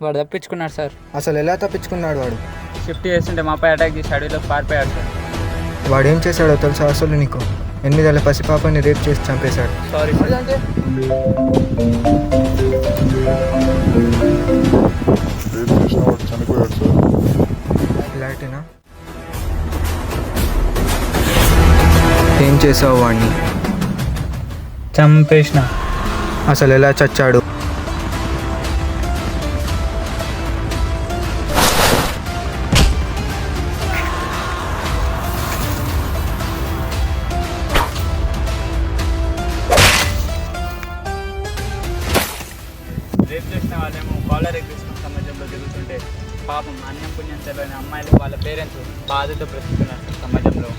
వాడు తప్పించుకున్నాడు సార్. అసలు ఎలా తప్పించుకున్నాడు వాడు? షిఫ్ట్ చేస్తుంటే మాపై అటాక్ చేసి అడవిలోకి పారిపోయాడు సార్. వాడు ఏం చేశాడో తెలుసా అసలు నీకు? 8 పసిపాపని రేప్ చేసి చంపేశాడు. Sorry sir. రేపు చేసిన వాడు చనిపోయాడు సార్. ఇలాంటినా? ఏం చేసావు వాడిని? చంపేసిన. అసలు ఎలా చచ్చాడు? రేపు చేసిన వాళ్ళేమో కాలర్ ఎగ్జిస్టింగ్ సమాజంలో జరుగుతుంటే పాపం అన్యం పుణ్యం తెలియని అమ్మాయిలు వాళ్ళ పేరెంట్స్ బాధతో బ్రతుకుతున్నారు సమాజంలో.